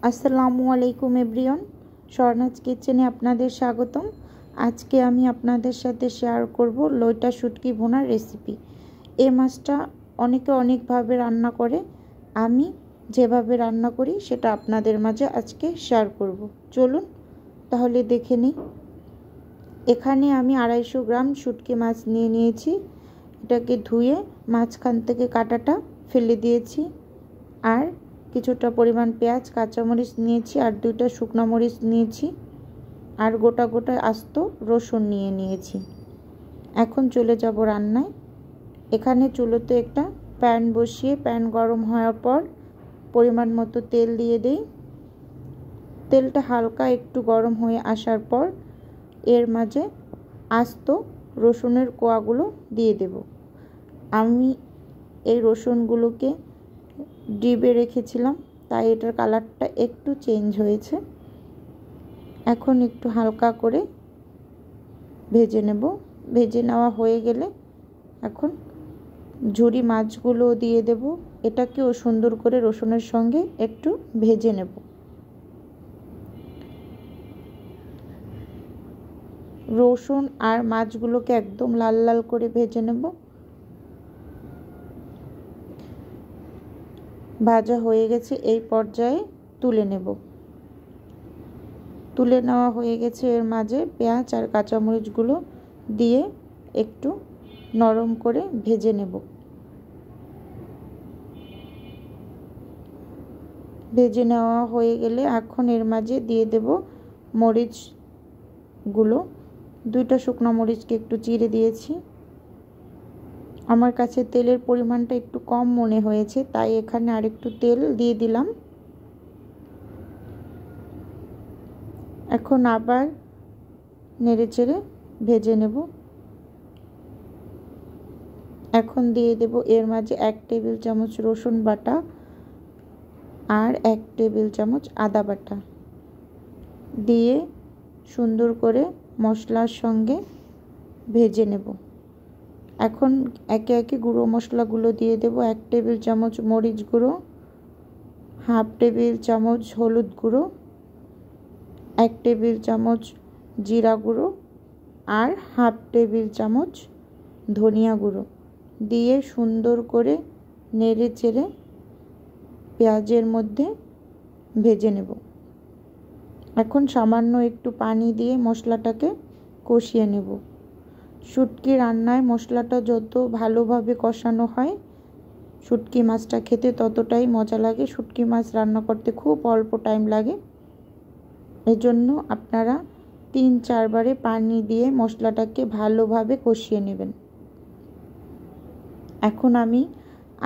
আসসালামু আলাইকুম এভরিওয়ান, স্বর্ণাজ কিচেনে আপনাদের স্বাগতম। আজকে আমি আপনাদের সাথে শেয়ার করব লইটা শুটকি ভুনার রেসিপি। এই মাছটা অনেকে অনেকভাবে রান্না করে, আমি যেভাবে রান্না করি সেটা আপনাদের মাঝে আজকে শেয়ার করব। চলুন তাহলে দেখে নিই। এখানে আমি 250 গ্রাম শুটকি মাছ নিয়েছি। এটাকে ধুয়ে মাঝখান থেকে কাঁটাটা ফেলে দিয়েছি। আর কিছুটা পরিমাণ পেঁয়াজ কাঁচামরিচ নিয়েছি, আর 2টা শুকনো মরিচ নিয়েছি, আর গোটা গোটা আস্ত রসুন নিয়েছি। এখন চলে যাব রান্নায়। এখানে চুলোতে একটা প্যান বসিয়ে প্যান গরম হওয়ার পর পরিমাণ মতো তেল দিয়ে দেই। তেলটা হালকা একটু গরম হয়ে আসার পর এর মাঝে আস্ত রসুনের কোয়াগুলো দিয়ে দেব। আমি এই রসুনগুলোকে ডিবে রেখেছিলাম, তাই এটার কালারটা একটু চেঞ্জ হয়েছে। এখন একটু হালকা করে ভেজে নেব। ভেজে নেওয়া হয়ে গেলে এখন ঝুরি মাছগুলো দিয়ে দেব। এটাকেও সুন্দর করে রসুনের সঙ্গে একটু ভেজে নেব। রসুন আর মাছগুলোকে একদম লাল লাল করে ভেজে নেব। ভাজা হয়ে গেছে, এই পর্যায়ে তুলে নেব। তুলে নেওয়া হয়ে গেছে। এর মাঝে পেঁয়াজ আর কাঁচামরিচগুলো দিয়ে একটু নরম করে ভেজে নেব। ভেজে নেওয়া হয়ে গেলে এখন এর মাঝে দিয়ে দেব মরিচগুলো। 2টা শুকনো মরিচকে একটু চিড়ে দিয়েছি। আমার কাছে তেলের পরিমাণটা একটু কম মনে হয়েছে, তাই এখানে আরেকটু তেল দিয়ে দিলাম। এখন আবার নেড়েচেড়ে ভেজে নেব। এখন দিয়ে দেব এর মাঝে 1 টেবিল চামচ রসুন বাটা আর 1 টেবিল চামচ আদা বাটা দিয়ে সুন্দর করে মশলার সঙ্গে ভেজে নেব। এখন একে একে গুঁড়ো মশলাগুলো দিয়ে দেব। 1 টেবিল চামচ মরিচ গুঁড়ো, 1/2 টেবিল চামচ হলুদ গুঁড়ো, 1 টেবিল চামচ জিরা গুঁড়ো আর 1/2 টেবিল চামচ ধনিয়া গুঁড়ো দিয়ে সুন্দর করে নেড়ে চেড়ে পেঁয়াজের মধ্যে ভেজে নেব। এখন সামান্য একটু পানি দিয়ে মশলাটাকে কষিয়ে নেব। শুটকি রান্নায় মশলাটা যত ভালোভাবে কষানো হয় শুটকি মাছটা খেতে ততটাই মজা লাগে। শুটকি মাছ রান্না করতে খুব অল্প টাইম লাগে, এজন্য আপনারা 3-4 বারে পানি দিয়ে মশলাটাকে ভালোভাবে কষিয়ে নেবেন। এখন আমি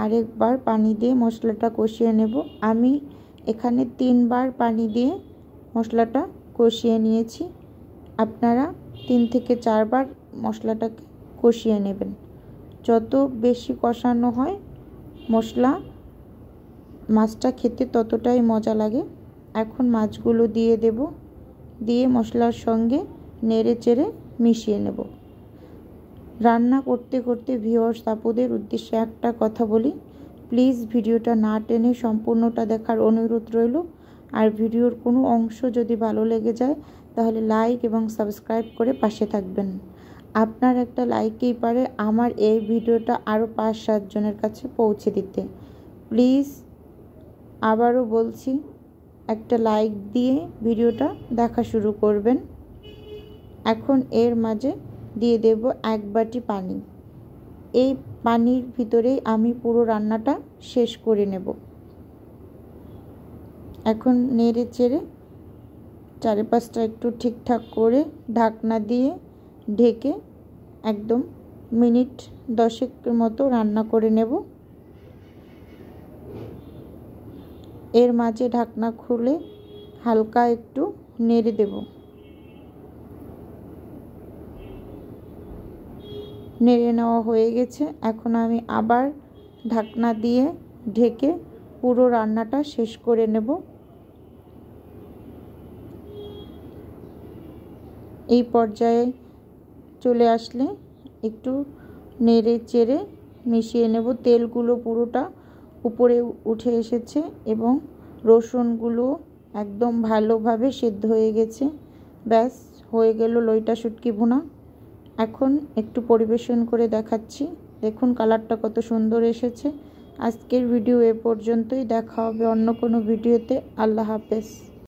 আরেকবার পানি দিয়ে মশলাটা কষিয়ে নেব। আমি এখানে 3 বার পানি দিয়ে মশলাটা কষিয়ে নিয়েছি। আপনারা 3 থেকে 4 বার মশলাটাকে কষিয়ে নেবেন। যত বেশি কষানো হয় মশলা মাছটা খেতে ততটাই মজা লাগে। এখন মাছগুলো দিয়ে দেব, দিয়ে মশলার সঙ্গে নেড়ে চেড়ে মিশিয়ে নেব। রান্না করতে করতে ভিউয়ার্স আপুদের উদ্দেশ্যে একটা কথা বলি, প্লিজ ভিডিওটা না টেনে সম্পূর্ণটা দেখার অনুরোধ রইল। আর ভিডিওর কোনো অংশ যদি ভালো লেগে যায় তাহলে লাইক এবং সাবস্ক্রাইব করে পাশে থাকবেন। আপনার একটা লাইকেই পারে আমার এই ভিডিওটা আরও 5-7 জনের কাছে পৌঁছে দিতে। প্লিজ আবারও বলছি, একটা লাইক দিয়ে ভিডিওটা দেখা শুরু করবেন। এখন এর মাঝে দিয়ে দেব 1 বাটি পানি। এই পানির ভিতরেই আমি পুরো রান্নাটা শেষ করে নেব। এখন নেড়ে চেড়ে চারিপাশটা একটু ঠিকঠাক করে ঢাকনা দিয়ে ঢেকে একদম মিনিট 10 মতো রান্না করে নেব। এর মাঝে ঢাকনা খুলে হালকা একটু নেড়ে দেব। নেড়ে নেওয়া হয়ে গেছে। এখন আমি আবার ঢাকনা দিয়ে ঢেকে পুরো রান্নাটা শেষ করে নেব। এই পর্যায়ে চলে আসলে একটু নেড়ে চেড়ে মিশিয়ে নেব। তেলগুলো পুরোটা উপরে উঠে এসেছে এবং রসুনগুলো একদম ভালোভাবে সিদ্ধ হয়ে গেছে। ব্যাস হয়ে গেল লইটা শুটকি ভুনা। এখন একটু পরিবেশন করে দেখাচ্ছি। দেখুন কালারটা কত সুন্দর এসেছে। আজকের ভিডিও এ পর্যন্তই, দেখা হবে অন্য কোনো ভিডিওতে। আল্লাহ হাফেজ।